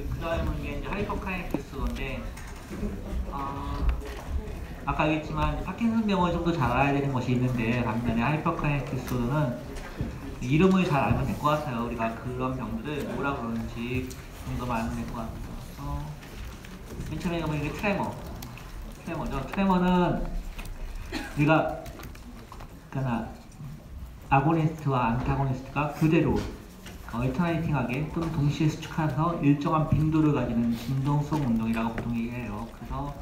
그 다음은 이제 하이퍼카이넥티스인데 아까 얘기했지만 파킨슨 병을 좀 더 잘 알아야 되는 것이 있는데 반면에 하이퍼카이넥티스는 이름을 잘 알면 될 것 같아요. 우리가 그런 병들을 뭐라 그러는지 정도만 알면 될 것 같아요. 맨 처음에 보면 이게 트레머죠. 트레머는 우리가 그러니까 아고니스트와 안타고니스트가 그대로 얼터네이팅하게 또는 동시에 수축해서 일정한 빈도를 가지는 진동속 운동이라고 보통 얘기해요. 그래서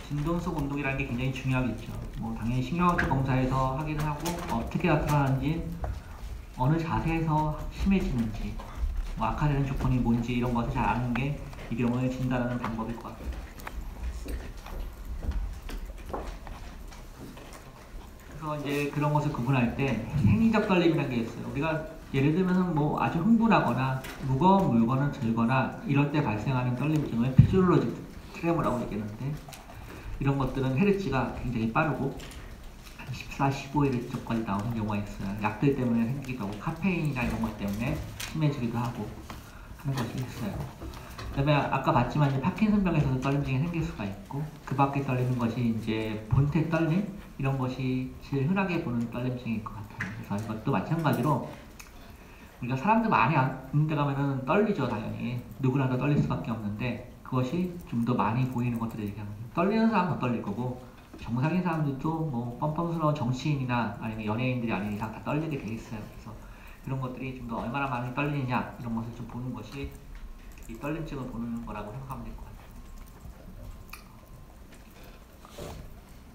진동속 운동이라는 게 굉장히 중요하겠죠. 뭐 당연히 신경학적 검사에서 하기는 하고 어떻게 나타나는지 어느 자세에서 심해지는지 뭐 악화되는 조건이 뭔지 이런 것을 잘 아는 게 이 병을 진단하는 방법일 것 같아요. 그래서 이제 그런 것을 구분할 때 행위적 떨림이라는 게 있어요. 우리가 예를 들면 뭐 아주 흥분하거나 무거운 물건을 들거나 이럴 때 발생하는 떨림증을 피지올로직 트레모라고 얘기하는데 이런 것들은 헤르츠가 굉장히 빠르고 한 14, 15Hz까지 나오는 경우가 있어요. 약들 때문에 생기기도 하고 카페인이나 이런 것 때문에 심해지기도 하고 하는 것이 있어요. 그 다음에 아까 봤지만 이제 파킨슨병에서도 떨림증이 생길 수가 있고 그 밖에 떨리는 것이 이제 본태 떨림 이런 것이 제일 흔하게 보는 떨림증일 것 같아요. 그래서 이것도 마찬가지로 우리가 사람들 많이 있는 데 가면은 떨리죠, 당연히. 누구나 다 떨릴 수밖에 없는데 그것이 좀 더 많이 보이는 것들을 얘기하는 거예요. 떨리는 사람은 더 떨릴 거고 정상인 사람들도 뭐 뻔뻔스러운 정치인이나 아니면 연예인들이 아닌 이상 다 떨리게 돼 있어요. 그래서 그런 것들이 좀 더 얼마나 많이 떨리느냐 이런 것을 좀 보는 것이 이 떨림증을 보는 거라고 생각하면 될 것 같아요.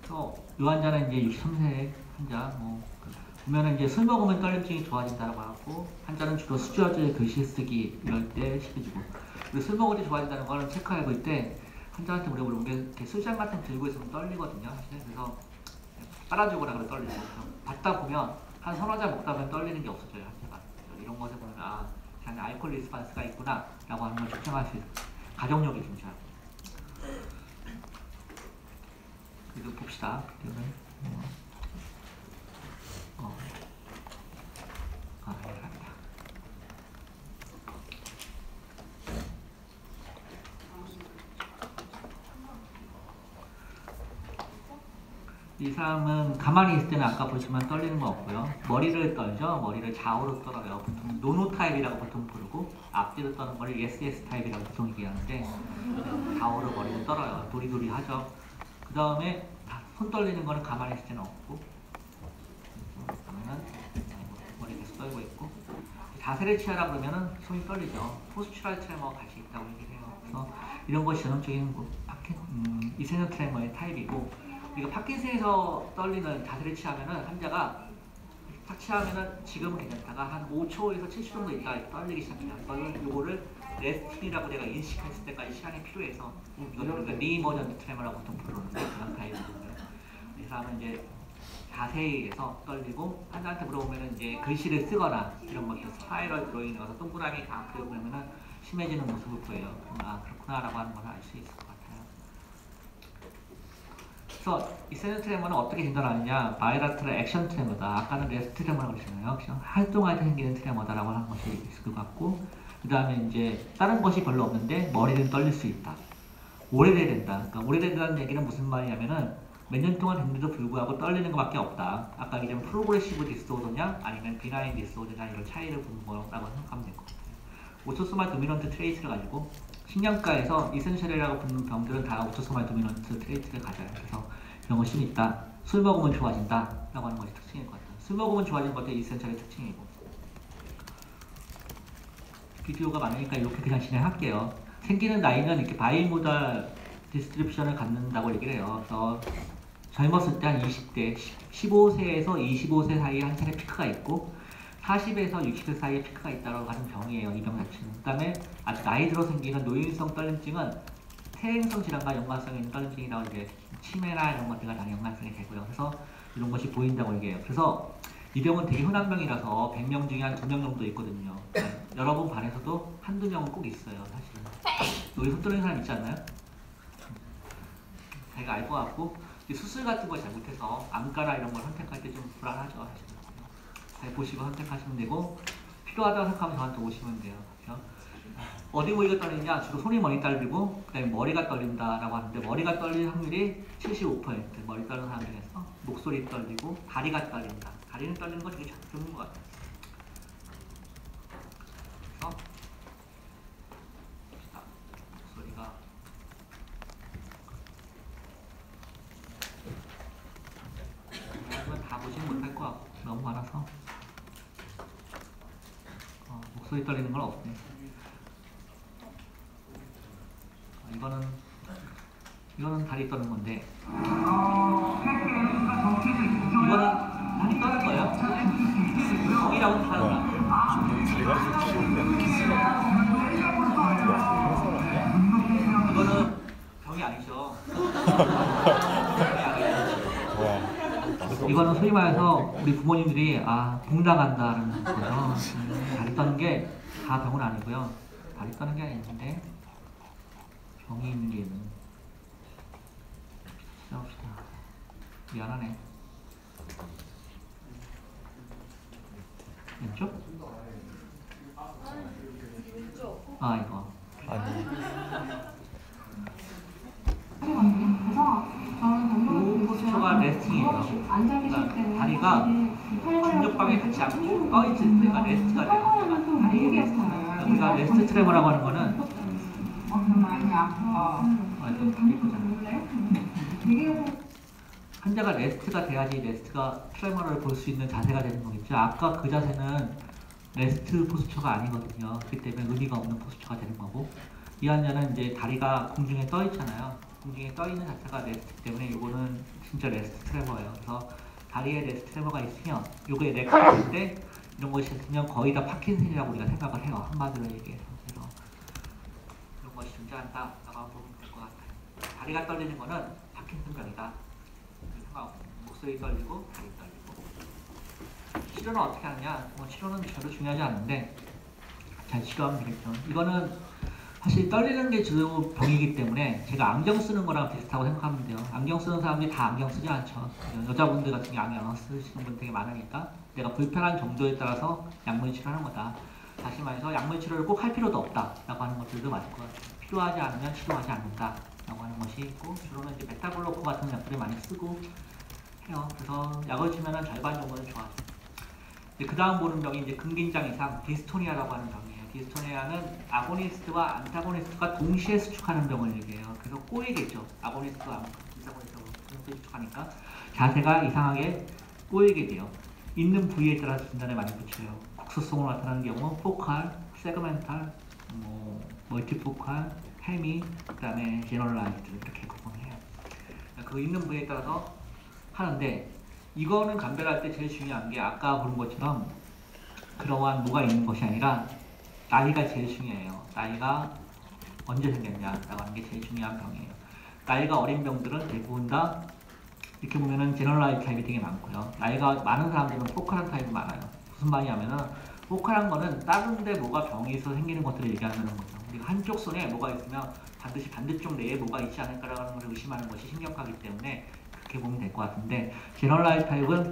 그래서 이 환자는 이제 63세 환자, 보면은 이제 술 먹으면 떨림증이 좋아진다고 하고 환자는 주로 수저제 글씨 쓰기 이럴 때 심해지고 그리고 술 먹을 때 좋아진다는 거는 체크해 볼 때 환자한테 물어보는 게 이렇게 술잔 같은 거 들고 있으면 떨리거든요. 사실. 그래서 빨아주고 나면 떨리고 받다 보면 한 서너 잔 먹다 보면 떨리는 게 없어져요. 환자가. 이런 것을 보면 그냥 알코올 리스판스가 있구나 라고 하는 걸 측정할 수 있어요. 가정력이 중요하고. 그래서 봅시다. 갑니다. 이 사람은 가만히 있을 때는 아까 보시면 떨리는 거 없고요. 머리를 떨죠. 머리를 좌우로 떨어요. 보통 노노 타입이라고 보통 부르고 앞뒤로 떠는 걸 yes 타입이라고 보통 얘기하는데 좌우로 머리를 떨어요. 도리도리 하죠. 그 다음에 손 떨리는 거는 가만히 있을 때는 없고 그러면은 머리 계속 떨고 있고 자세를 취하라 그러면은 손이 떨리죠. 포스츄럴 트레머가 같이 있다고 얘기해요. 그래서 이런 것이 전형적인 이세뇨 트레머의 타입이고 우리가 파킨슨에서 떨리는 자세를 취하면은 환자가 딱 취하면은 지금은 괜찮다가 한 5초에서 7초 정도 있다가 떨리기 시작해요. 이거를 레스팅이라고 내가 인식했을 때까지 시간이 필요해서 이거를 리이머전트 트레머라고 보통 부르는데 그런 타입이거든요. 이 사람은 이제 자세에 의해서 떨리고 환자한테 물어보면은 이제 글씨를 쓰거나 이런 것들 스파이럴 드로잉 넣어서 동그라미 다 그려보면은 심해지는 모습을 보여요. 그렇구나라고 하는 걸 알 수 있을 것 같아요. 그래서 이 세뇨 트레머는 어떻게 진단하느냐? 바이라트럴 액션 트레머다. 아까는 레스트 트레머라고 그랬잖아요. 활동할 때 생기는 트레머다라고 하는 것이 있을 것 같고 그 다음에 이제 다른 것이 별로 없는데 머리는 떨릴 수 있다. 오래돼야 된다. 그러니까 오래된다는 얘기는 무슨 말이냐면은 몇 년 동안 됐는데도 불구하고 떨리는 것밖에 없다. 아까 얘기한 프로그레시브 디스오더냐 아니면 비나인 디스오더냐 이런 차이를 보는 거라고 생각하면 될 것 같아요. 오토소말 도미넌트 트레이트를 가지고 신경과에서 이센셜이라고 부르는 병들은 다 오토소말 도미넌트 트레이트를 가져요. 그래서 이런 것이 있다. 술 먹으면 좋아진다 라고 하는 것이 특징일 것 같아요. 술 먹으면 좋아지는 것도 이센셜의 특징이고 비디오가 많으니까 이렇게 그냥 진행할게요. 생기는 나이는 이렇게 바이모달 디스트립션을 갖는다고 얘기를 해요. 그래서 젊었을 때 한 20대, 15세에서 25세 사이에 한 차례 피크가 있고 40에서 60세 사이에 피크가 있다고 하는 병이에요. 이 병 자체는. 그 다음에 아주 나이 들어 생기는 노인성 떨림증은 퇴행성 질환과 연관성이 있는 떨림증이라고 이제 치매나 이런 것들과 다 연관성이 되고요. 그래서 이런 것이 보인다고 얘기해요. 그래서 이 병은 되게 흔한 병이라서 100명 중에 한 2명 정도 있거든요. 여러분 반에서도 한두 명은 꼭 있어요. 사실은. 여기 손 떨리는 사람 있지 않나요? 자기가 알 것 같고 수술 같은 거 잘 못해서 암가나 이런 걸 선택할 때 좀 불안하죠. 사실은. 잘 보시고 선택하시면 되고 필요하다고 생각하면 저한테 오시면 돼요. 그렇죠? 어디 부위가 떨리냐? 주로 손이 많이 떨리고 그다음에 머리가 떨린다라고 하는데 머리가 떨릴 확률이 75%. 머리 떨리는 사람 중에서 목소리 떨리고 다리가 떨린다. 다리는 떨리는 거 되게 적은 것 같아요. 그래서 목소리가 하지만 다 보지는 못할 것 같고 너무 많아서 목소리 떨리는 건 없네. 이거는 다리 떠는 건데 이거는 다리 떠는 거예요. 병이라고 생각하는 이거는 병이 아니죠. 이거는 소위 말해서 우리 부모님들이 복 나간다는 거죠. 다리 떠는 게 다 병은 아니고요. 다리 떠는 게 아닌데 병이 있는 게 있는. 시작합시다. 미안하네. 왼쪽? 이거. 아니. 이 포스처가 레스팅이에요. 그러니까 다리가 중력방에 닿지 않고 떠있을 때가 레스트가 돼요. 다리의 레스트는 우리가 레스트 트레머라고 하는 거는 환자가 레스트가 돼야지 레스트가 트레머를 볼 수 있는 자세가 되는 거겠죠. 아까 그 자세는 레스트 포스처가 아니거든요. 그렇기 때문에 의미가 없는 포스처가 되는 거고 이 환자는 이제 다리가 공중에 떠 있잖아요. 공중에 떠 있는 자체가 레스트 때문에 이거는 진짜 레스트 트레머예요. 그래서 다리에 레스트 트레머가 있으면 요게 렉할 때 이런 것이 있으면 거의 다 파킨슨이라고 우리가 생각을 해요. 한마디로 얘기해서. 그래서 이런 것이 존재한다라고 보면 될 것 같아요. 다리가 떨리는 거는 파킨슨병이다. 목소리 떨리고 다리 떨리고. 치료는 어떻게 하느냐? 치료는 별로 중요하지 않은데 잘 치료하면 되겠죠. 이거는 사실 떨리는 게 주로 병이기 때문에 제가 안경 쓰는 거랑 비슷하고 생각하면 돼요. 안경 쓰는 사람들이 다 안경 쓰지 않죠. 여자분들 같은 경우 안경 쓰시는 분 되게 많으니까 내가 불편한 정도에 따라서 약물 치료하는 거다. 다시 말해서 약물 치료를 꼭 할 필요도 없다라고 하는 것들도 많을 것 같아요. 필요하지 않으면 치료하지 않는다라고 하는 것이 있고 주로는 이제 베타블로커 같은 약들을 많이 쓰고 해요. 그래서 약을 치면은 절반 정도는 좋아져요. 그 다음 보는 병이 이제 근긴장 이상 디스토니아라고 하는 병이에요. 디스토니아는 아고니스트와 안타고니스트가 동시에 수축하는 병을 얘기해요. 그래서 꼬이겠죠. 아고니스트와 안타고니스트가 동시에 수축하니까 자세가 이상하게 꼬이게 돼요. 있는 부위에 따라서 진단에 많이 붙여요. 국소성으로 나타나는 경우 포칼, 세그멘탈, 멀티포칼, 헤미, 그 다음에 제너럴라이즈드 이렇게 구분해요. 그 있는 부위에 따라서 하는데 이거는 감별할 때 제일 중요한 게 아까 보는 것처럼 그러한 뭐가 있는 것이 아니라 나이가 제일 중요해요. 나이가 언제 생겼냐라고 하는 게 제일 중요한 병이에요. 나이가 어린 병들은 대부분 다 이렇게 보면은 제너럴라이즈 타입이 되게 많고요. 나이가 많은 사람들은 포칼한 타입이 많아요. 무슨 말이냐면은 포칼한 거는 다른 데 뭐가 병이 있어 생기는 것들을 얘기하는 거죠. 우리가 한쪽 손에 뭐가 있으면 반드시 반대쪽 뇌에 뭐가 있지 않을까라고 하는 것을 의심하는 것이 심각하기 때문에 그렇게 보면 될 것 같은데 제너럴라이즈 타입은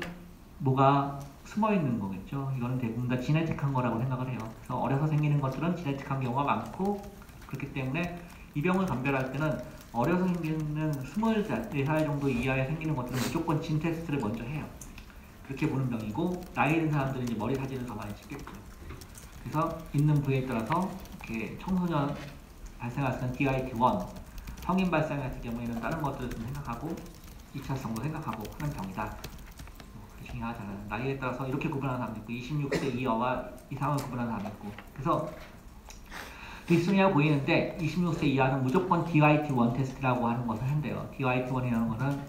뭐가 숨어있는 거겠죠. 이거는 대부분 다 지네틱한 거라고 생각을 해요. 그래서 어려서 생기는 것들은 지네틱한 경우가 많고 그렇기 때문에 이 병을 감별할 때는 어려서 생기는 24살 정도 이하에 생기는 것들은 무조건 진 테스트를 먼저 해요. 그렇게 보는 병이고 나이 든 사람들은 이제 머리 사진을 더 많이 찍겠고요. 그래서 있는 부위에 따라서 이렇게 청소년 발생할 때는 DIT1, 성인 발생할 경우에는 다른 것들을 좀 생각하고 2차성도 생각하고 하는 병이다. 중요하잖아요. 나이에 따라서 이렇게 구분하는 사람도 있고 26세 이하와 이상을 구분하는 사람도 있고 그래서 디스토니아 보이는데 26세 이하는 무조건 DIT1 테스트라고 하는 것을 한대요. DIT1이라는 것은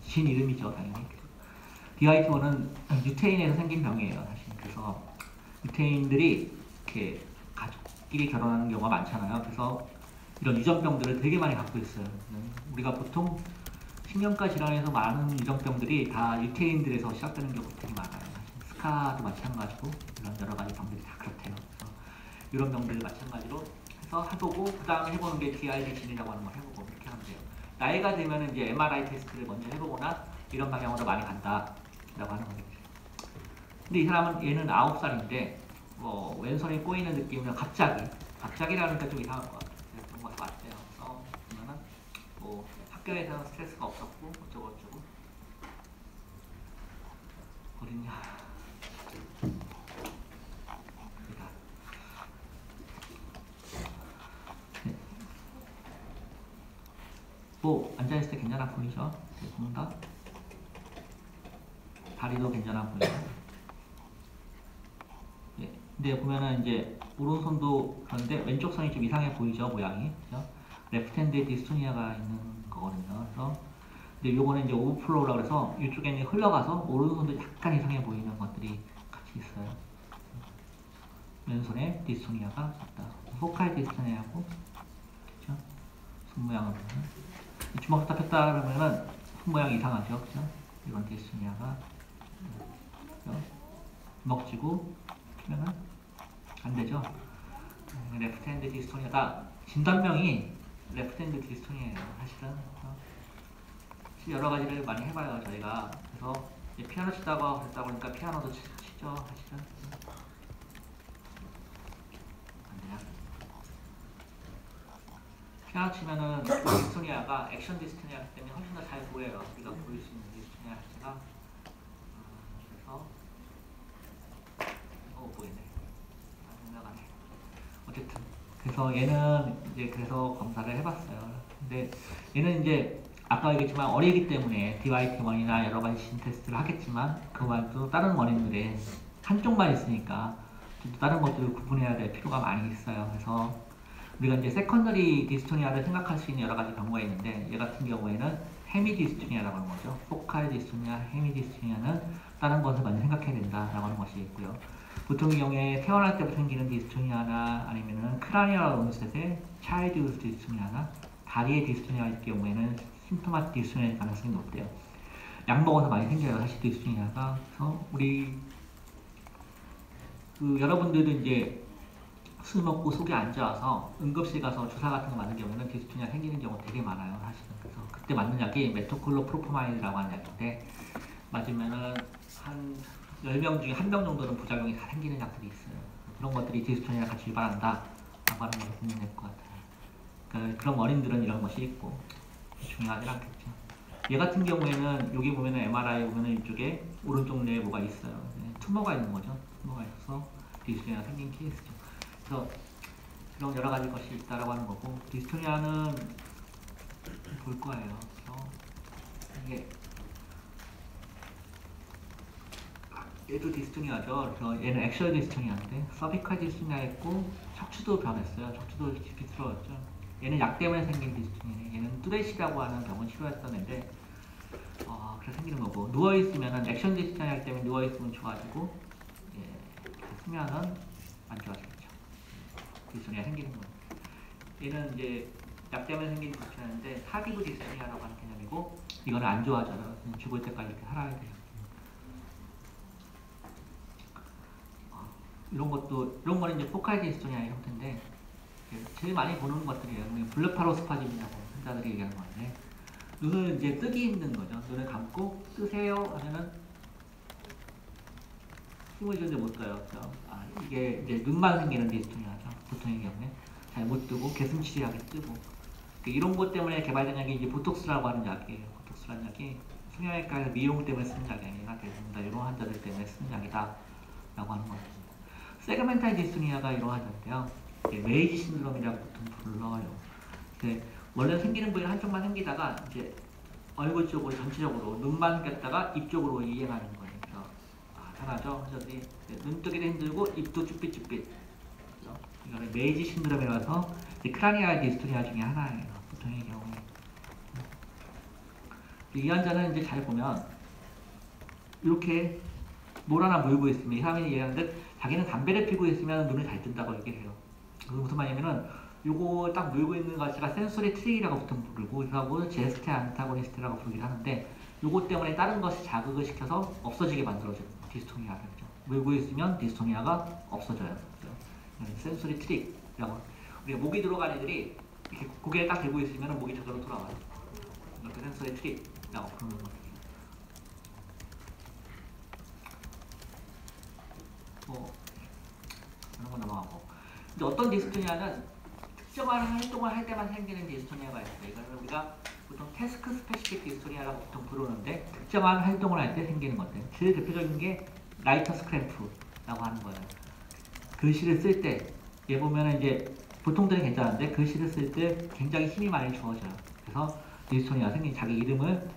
진 이름이죠, 당연히. DIT1은 유태인에서 생긴 병이에요, 사실. 그래서 유태인들이 이렇게 가족끼리 결혼하는 경우가 많잖아요. 그래서 이런 유전병들을 되게 많이 갖고 있어요. 우리가 보통 신경과 질환에서 많은 유전병들이 다 유태인들에서 시작되는 경우가 되게 많아요. 스카도 마찬가지고 이런 여러 가지 병들이 다 그렇대요. 그래서 이런 병들을 마찬가지로 해서 해보고 그 다음에 해보는 게 DID 진이라고 하는 걸 해보고 이렇게 하면 돼요. 나이가 되면 이제 MRI 테스트를 먼저 해보거나 이런 방향으로 많이 간다라고 하는 거겠죠. 근데 이 사람은 얘는 9살인데 왼손이 꼬이는 느낌으로 갑자기 갑자기라는 게 좀 이상할 것 같아요. 그런 것도 맞대요. 그래서 보면은 뭐 학교에서는 스트레스가 없었고 어쩌고 저쩌고 어딨냐. 네. 뭐 앉아있을 때 괜찮아 보이죠? 뭔가 다리도 괜찮아 보이고. 네. 근데 보면은 이제 오른손도 그런데 왼쪽 손이 좀 이상해 보이죠, 모양이. 그죠? 레프트 핸드에 디스토니아가 있는 거거든요. 그래서 근데 요거는 이제 오버플로우라고 해서 이쪽에는 흘러가서 오른손도 약간 이상해 보이는 것들이 같이 있어요. 왼손에 디스토니아가 있다. 포칼 디스토니아고, 그죠? 손 모양을 보면 주먹 다 폈다 그러면은 손 모양이 이상하죠, 그죠? 이런 디스토니아가 주먹 쥐고 피면은 안 되죠. 레프트 핸드 디스토니아가 진단명이 레프트 핸드 디스토니아예요, 사실은. 여러 가지를 많이 해봐요, 저희가. 그래서 피아노 치다가 그랬다 보니까 피아노도 치죠, 사실은. 안 돼요. 피아노 치면은 디스토니아가 액션 디스토니아이기 때문에 훨씬 더 잘 보여요. 우리가 보일 수 있는 디스토니아 자체가. 그래서 못 보이네. 생각하네. 어쨌든 그래서 얘는 이제 그래서 검사를 해봤어요. 근데 얘는 이제 아까 얘기했지만 어리기 때문에 DYT1이나 여러 가지 진 테스트를 하겠지만 그 말도 다른 원인들에 한쪽만 있으니까 좀 다른 것들을 구분해야 될 필요가 많이 있어요. 그래서 우리가 이제 세컨더리 디스토니아를 생각할 수 있는 여러 가지 경우가 있는데 얘 같은 경우에는 헤미 디스토니아라고 하는 거죠. 포칼 디스토니아, 헤미 디스토니아는 다른 것을 먼저 생각해야 된다라고 하는 것이 있고요. 보통의 경우에 태어날 때부터 생기는 디스토니아나 아니면은 크라니얼 온셋의 차일드 디스토니아나 다리의 디스토니아일 경우에는 심토마틱 디스토니아의 가능성이 높대요. 약 먹어서 많이 생겨요, 사실 디스토니아가. 그래서 우리 여러분들도 이제 술 먹고 속이 안 좋아서 응급실 가서 주사 같은 거 맞는 경우는 디스토니아 생기는 경우 되게 많아요, 사실은. 그래서 그때 맞는 약이 메토클로프로포마이드라고 하는 약인데 맞으면은 한 10명 중에 1명 정도는 부작용이 다 생기는 약들이 있어요. 그런 것들이 디스토니아를 같이 유발한다 라고 하는 걸 보면 될 것 같아요. 그러니까 그런 원인들은 이런 것이 있고 중요하지 않겠죠. 얘 같은 경우에는 여기 보면은 MRI 보면은 이쪽에 오른쪽 뇌에 뭐가 있어요. 투머가 있는 거죠. 투머가 있어서 디스토니아가 생긴 케이스죠. 그래서 그런 여러 가지 것이 있다라고 하는 거고 디스토니아는 볼 거예요. 그래서 이게 얘도 디스토니아죠. 그래서 얘는 액션 디스토니아인데 서비컬 디스토니아 있고 척추도 변했어요. 척추도 비틀어졌죠. 얘는 약 때문에 생긴 디스토니아예요. 얘는 뚜레시라고 하는 병을 치료했었는데 그래서 생기는 거고 누워있으면 액션 디스토니아 때문에 누워있으면 좋아지고 쓰면은 안 좋아지겠죠. 디스토니아 생기는 거예요. 얘는 이제 약 때문에 생긴 디스토니아인데 사기부 디스토니아라고 하는 개념이고 이거는 안 좋아져요. 죽을 때까지 이렇게 살아야 돼요. 이런 거는 이제 포칼 디스토니아의 형태인데 제일 많이 보는 것들이에요. 블레파로스파즘이라고 환자들이 얘기하는 건데 눈을 이제 뜨기 힘든 거죠. 눈을 감고 뜨세요 하면은 힘을 주는데 못 떠요. 그렇죠? 이게 이제 눈만 생기는 디스토니아죠. 보통의 경우에 잘 못 뜨고 개슴치레하게 뜨고 이런 것 때문에 개발된 약이 이제 보톡스라고 하는 약이에요. 보톡스라는 약이 성형외과에서 미용 때문에 쓰는 약이 아니라 대부분 이런 환자들 때문에 쓰는 약이다 라고 하는 거죠. 세그멘탈 디스토니아가 이러하는데요. 메이지 신드롬이라고 보통 불러요. 원래 생기는 부위는 한쪽만 생기다가 이제 얼굴 쪽으로 전체적으로 눈만 생겼다가 입 쪽으로 이행하는 거예요. 그래서 편하죠. 환자들이 눈뜨기도 힘들고 입도 쭈삣쭈삣. 이거는 메이지 신드롬이라서 크라니알 디스토니아 중에 하나예요. 보통의 경우에. 이 환자는 이제 잘 보면 이렇게 뭘 하나 물고 있으면 이 사람이 얘기하는데 자기는 담배를 피고 있으면 눈을 잘 뜬다고 얘기를 해요. 그게 무슨 말이냐면은 요거 딱 물고 있는 것 자체가 센소리 트릭이라고 보통 부르고 그하고 제스테 안타고니스트라고 부르긴 하는데 요거 때문에 다른 것이 자극을 시켜서 없어지게 만들어줘요. 디스토니아를. 물고 있으면 디스토니아가 없어져요. 센소리 트릭이라고. 우리가 목이 들어간 애들이 이렇게 고개를 딱 들고 있으면 목이 저절로 돌아와요. 이렇게 센소리 트릭이라고 부르는 거예요. 그런 거 넘어가고 근데 어떤 디스토니아는 특정한 활동을 할 때만 생기는 디스토니아가 있어요. 이거는 우리가 보통 태스크 스페시픽 디스토니아라고 보통 부르는데 특정한 활동을 할 때 생기는 건데 제일 대표적인 게 라이터스 크램프라고 하는 거예요. 글씨를 쓸 때 얘 보면은 이제 보통들은 괜찮은데 글씨를 쓸 때 굉장히 힘이 많이 주어져요. 그래서 디스토니아 생긴 자기 이름을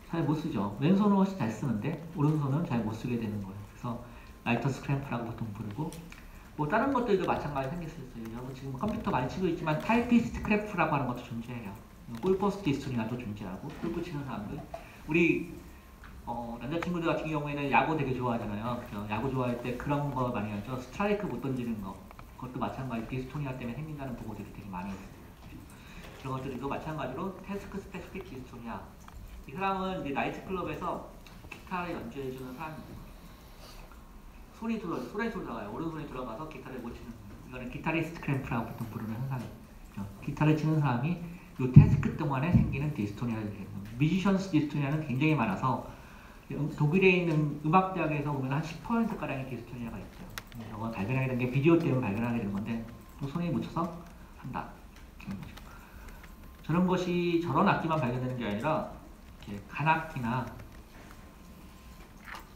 잘 못 쓰죠. 왼손은 훨씬 잘 쓰는데 오른손은 잘 못 쓰게 되는 거예요. 그래서 라이터스 크램프라고 보통 부르고 뭐 다른 것들도 마찬가지 생길 수 있어요. 여러분 지금 컴퓨터 많이 치고 있지만 타이피스트 크램프라고 하는 것도 존재해요. 골퍼스 디스토니아도 존재하고 골프 치는 사람들 우리 남자친구들 같은 경우에는 야구 되게 좋아하잖아요. 그죠? 야구 좋아할 때 그런 거 많이 하죠. 스트라이크 못 던지는 거 그것도 마찬가지 디스토니아 때문에 생긴다는 보고들이 되게 많이 있어요. 그런 것들도 마찬가지로 태스크 스페시픽 디스토니아 이 사람은 이제 나이트클럽에서 기타를 연주해주는 사람입니다. 손이 돌아가요. 오른손이 돌아가서 기타를 못 치는 거예요. 이거는 기타리스트 크램프라고 보통 부르는 현상이죠. 기타를 치는 사람이 이 태스크 동안에 생기는 디스토니아를 얘기해요. 뮤지션스 디스토니아는 굉장히 많아서 독일에 있는 음악대학에서 보면 한 10%가량의 디스토니아가 있죠. 이거 발견하게 된 게 비디오 때문에 발견하게 된 건데 또 손이 묻혀서 한다. 저런 것이 저런 악기만 발견되는 게 아니라 간악기나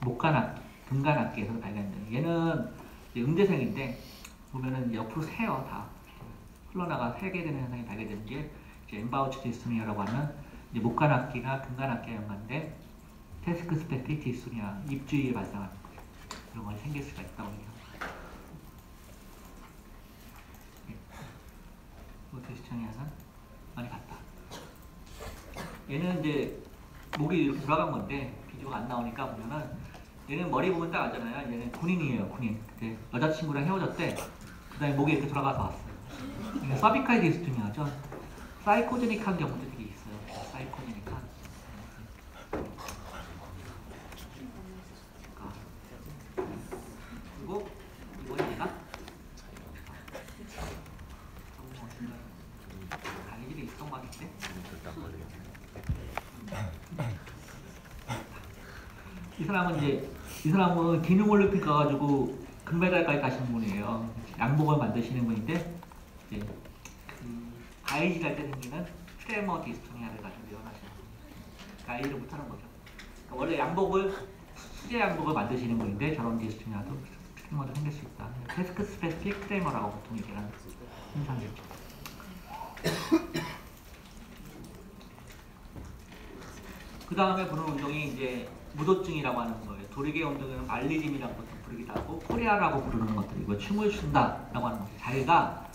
목간악기, 금간악기에서 발견돼요. 얘는 음대생인데 보면은 옆으로 새요 다 흘러나가 새게 되는 현상이 발견되는 게 엠바우치 디스토니아라고 하는 목간악기나 금간악기에 연관된 태스크 스페시픽 디스토니아 입 주위에 발생하는 거예요. 이런 것이 생길 수가 있다고 해요. 디스토니아는 많이 같다. 얘는 이제 목이 이렇게 돌아간 건데 비디오가 안 나오니까 보면은 얘는 머리 부분 딱 알잖아요. 얘는 군인이에요, 군인. 근데 여자친구랑 헤어졌대. 그 다음에 목이 이렇게 돌아가서 왔어요. 서비칼 디스토니아죠. 사이코제닉한 경우도 되게 있어요. 사이코제닉한. 그리고 이건 얘가 갈리질이 있었던 것 같은데. 이 사람은 기능 올림픽 가가지고 금메달까지 가신 분이에요. 양복을 만드시는 분인데 이제 가이질 할 때 생기는 트레머 디스토니아를 가지고 예언하시는 분이에요. 가이질을 못하는 거죠. 그러니까 원래 양복을 수제 양복을 만드시는 분인데 저런 디스토니아도 트레머도 생길 수 있다. 태스크 스페시픽 트레머라고 보통 얘기하는 현상이죠. 그 다음에 보는 운동이 이제 무도증이라고 하는 거예요. 도리개 운동에는 발리즘이라고 보통 부르기도 하고 코리아라고 부르는 것들이고 춤을 춘다라고 하는 거예요. 자기가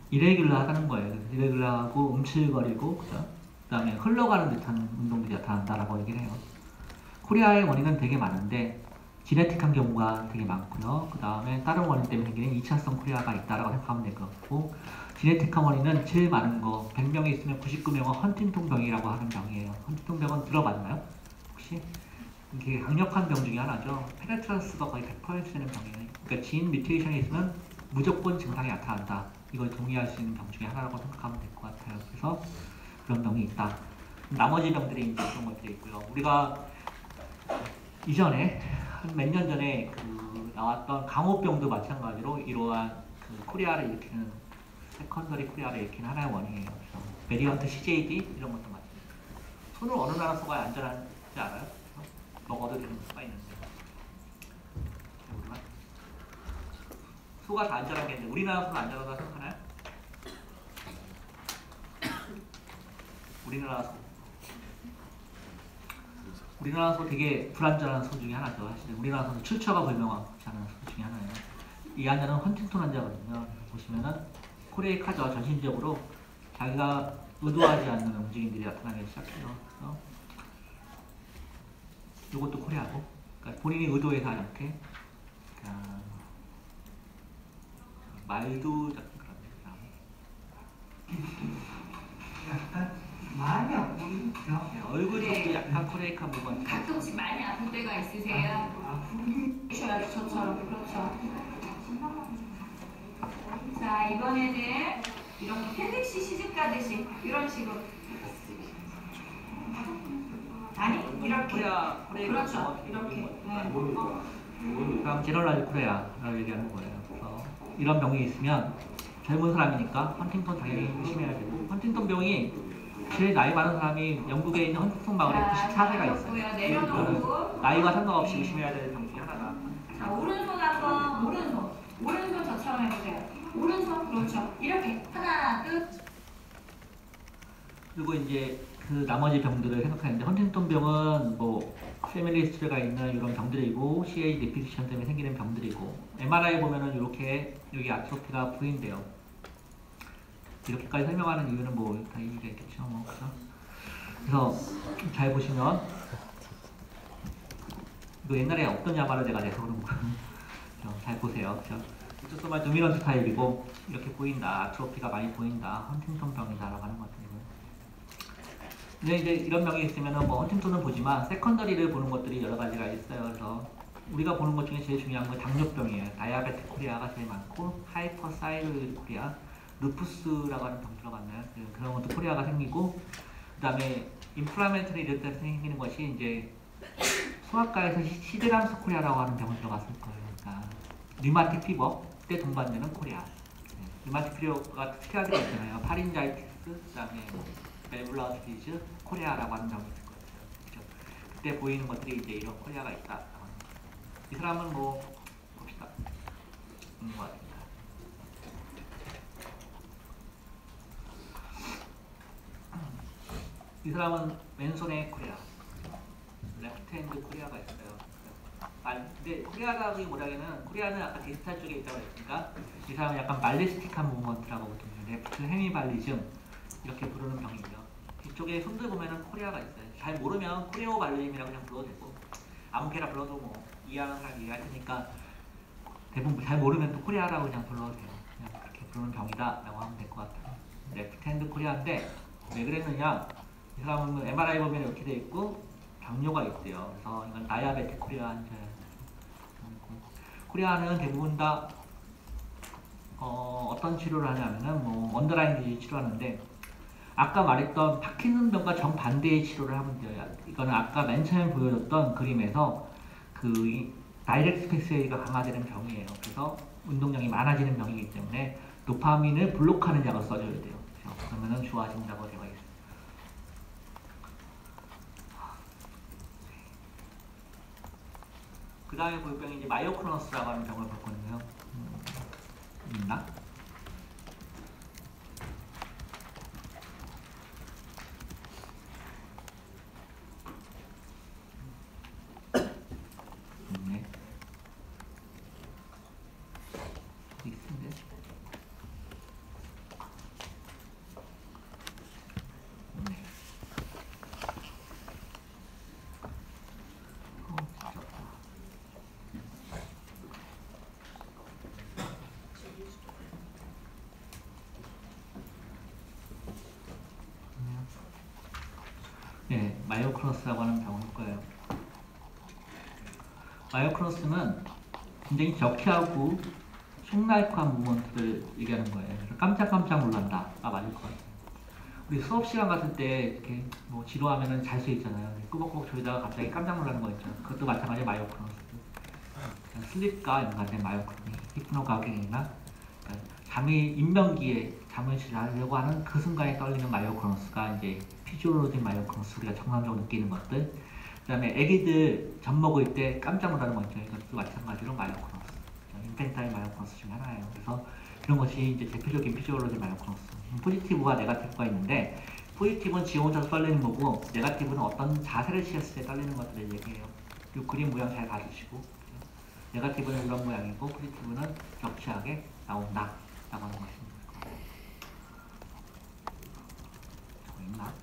이레귤러하다는 거예요. 이레귤러하고 움찔거리고 그 다음에 흘러가는 듯한 운동들이 나타난다라고 얘기를 해요. 코리아의 원인은 되게 많은데 지네틱한 경우가 되게 많고요. 그 다음에 다른 원인 때문에 생기는 2차성 코리아가 있다라고 생각하면 될 것 같고 지네틱한 원인은 제일 많은 거 100명에 있으면 99명은 헌팅턴 병이라고 하는 병이에요. 헌팅턴 병은 들어봤나요? 혹시? 이게 강력한 병 중에 하나죠. 페네트란스가 거의 100% 되는 병이에요. 그러니까 진 뮤테이션이 있으면 무조건 증상이 나타난다. 이걸 동의할 수 있는 병 중에 하나라고 생각하면 될 것 같아요. 그래서 그런 병이 있다. 나머지 병들이 이제 그런 것들이 있고요. 우리가 이전에 한 몇 년 전에 그 나왔던 강호병도 마찬가지로 이러한 그 코리아를 일으키는 세컨더리 코리아를 일으키는 하나의 원인이에요. 그래서 베리언트 CJD 이런 것도 마찬가지예요. 손을 어느 나라 소가 안전한지 알아요? 먹어도 되는 수가 있는데 소가 다 안전하겠는데 우리나라 소는 안전하다고 생각하나요? 우리나라 소 되게 불안전한 소 중에 하나죠. 사실 우리나라 소는 출처가 불명하지 않은 소 중에 하나예요. 이 환자는 헌팅턴 환자거든요. 보시면은 코레이카죠. 전신적으로 자기가 의도하지 않는 움직임들이 나타나기 시작해요. 그래서 이것도 코레아고, 그러니까 본인이 의도해서 하지 않게 말도 그런 약간 많이 아프죠? 네, 얼굴 쪽도 약간 코레이크한 부분. 가끔씩 많이 아플 때가 있으세요? 아프기 저처럼 그렇죠. 자 이번에는 이렇게 태백씨 시집 가듯이 이런 식으로 아니 이렇게 코레아 그렇죠 이렇게 네. 그럼 제너럴 코레아라고 얘기하는 거예요. 그래서 이런 병이 있으면 젊은 사람이니까 헌팅턴 당연히 조심해야 되고 헌팅턴 병이 제일 나이 많은 사람이 영국에 있는 헌팅턴 마을에 94세가 있어요. 내려놓고 나이와 상관없이 조심해야 되는 병 중에 하나가. 자, 오른손 한번 오른손 저처럼 해보세요. 오른손 그렇죠. 이렇게 하나 둘. 그리고 이제 그 나머지 병들을 생각하는데 헌팅턴 병은 뭐 패밀리 히스토리가 있는 이런 병들이고 CA 리피티션 때문에 생기는 병들이고 MRI 보면은 이렇게 여기 아트로피가 보인대요. 이렇게까지 설명하는 이유는 뭐 다 이유가 있겠죠. 뭐, 그죠? 그래서 잘 보시면 이거 옛날에 없던 야마를 내가 내서 그런 거. 잘 보세요. 그죠? 오토소말 도미넌트 타입이고 이렇게 보인다. 아트로피가 많이 보인다. 헌팅턴 병이다라고 하는 것 같아요. 근데 이제 이런 병이 있으면은 뭐 헌팅턴은 보지만 세컨더리를 보는 것들이 여러 가지가 있어요. 그래서 우리가 보는 것 중에 제일 중요한 건 당뇨병이에요. 다이아베틱 코리아가 제일 많고 하이퍼사이로이드 코리아, 루푸스라고 하는 병 들어봤나요? 그런 것도 코리아가 생기고 그다음에 인플라메이터리 이럴 때 생기는 것이 이제 소아과에서 시드람스 코리아라고 하는 병을 들어갔을 거예요. 그러니까 류마틱 피버 때 동반되는 코리아. 류마틱 피버가 특이하게 있잖아요. 파린자이티스, 그다음에 멜블러 디지즈, 코리아라고 하는 병이 있을 거예요. 그렇죠? 그때 보이는 것들이 이제 이런 코리아가 있다. 이 사람은 뭐 봅시다. 것 같습니다. 이 사람은 왼손에 코리아, 레프트 핸드 코리아가 있어요. 근데 코리아라기보다는 코리아는 아까 디스탈 쪽에 있다고 했으니까 이 사람은 약간 말리스틱한 무브먼트라고 보거든요. 레프트 헤미발리즘 이렇게 부르는 병이고요. 이쪽에 손들 보면은 코리아가 있어요. 잘 모르면 코리오 발리즘이라고 그냥 불러도 되고 아무렇게나 불러도 뭐 이해하는 사람이 이해할 테니까 대부분 잘 모르면 또 코리아라고 그냥 불러도 돼요. 그냥 그렇게 부르는 병이다 라고 하면 될 것 같아요. 레프트 핸드 코리아인데 왜 그랬느냐, 이 사람은 MRI 보면 이렇게 돼 있고 당뇨가 있대요. 그래서 이건 다이아베틱 코리아 환자예요. 코리아는 대부분 다 어떤 치료를 하냐면은 뭐 언더라인 디지즈 치료하는데 아까 말했던 파킨슨병과 정반대의 치료를 하면 돼요. 이거는 아까 맨 처음에 보여줬던 그림에서 그 다이렉트 패스웨이가 강화되는 병이에요. 그래서 운동량이 많아지는 병이기 때문에 도파민을 블록하는 약을 써줘야 돼요. 그러면은 좋아진다고 되어 있어요. 그 다음에 볼 병이 이제 마이오크로너스라고 하는 병을 볼 건데요. 있나? 있네. 있는데. 있네. 진짜. 네, 마이오크로너스라고 하는 병을 볼 거예요. 마이오크로너스는 굉장히 적해하고 흉날크한 무브먼트를 얘기하는 거예요. 그래서 깜짝깜짝 놀란다가 맞을 것 같아요. 우리 수업 시간 갔을 때 이렇게 뭐 지루하면은 잘 수 있잖아요. 꾸벅꾸벅 졸다가 갑자기 깜짝 놀라는 거 있죠. 그것도 마찬가지 마이오크로너스. 슬립과 연관된 마이오크로니, 히프노가겐이나 잠이 인명기에 잠을 자려고 하는 그 순간에 떨리는 마이오크로너스가 이제 피지올로직 마이오크로너스, 우리가 정상적으로 느끼는 것들. 그 다음에 애기들 젖 먹을 때 깜짝 놀라는 거 있죠. 이것도 마찬가지로 마이오크로너스, 인펜타일 마이오크로너스 중에 하나예요. 그래서 그런 것이 이제 대표적인 피지올로직 마이오크로너스. 포지티브와 네가티브가 있는데, 포지티브는 지 혼자서 떨리는 거고 네가티브는 어떤 자세를 취했을 때 떨리는 것들을 얘기해요. 이 그림 모양 잘 봐주시고, 네가티브는 이런 모양이고 포지티브는 격치하게 나온다 라고 하는 것입니다. 저거 있나?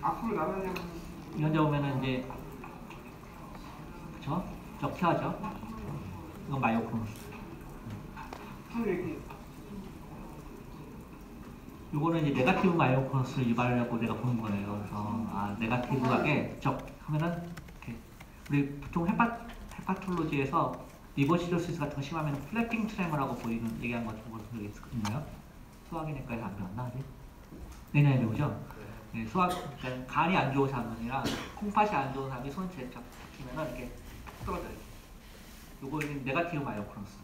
앞으로 나가면 이 환자 보면은 이제 그쵸? 격치하죠? 이건 마이오크로너스. 이렇게 요거는 이제 네가티브 마이오크로너스를 유발하려고 내가 보는 거예요. 그래서 네가티브하게 적 하면은 이렇게 우리 보통 헤파톨로지에서 리버시로시스 같은 거 심하면 플래핑 트레머라고 보이는 얘기한 거 좀 보신 적 있나요? 소화기내과에서 안 배웠나 아직? 내년에 배우죠? 네, 그러니까 간이 안 좋은 사람이나 콩팥이 안 좋은 사람이 손 잡히면은 이렇게 툭 떨어져요. 요거는 네가티브 마이오크로노스.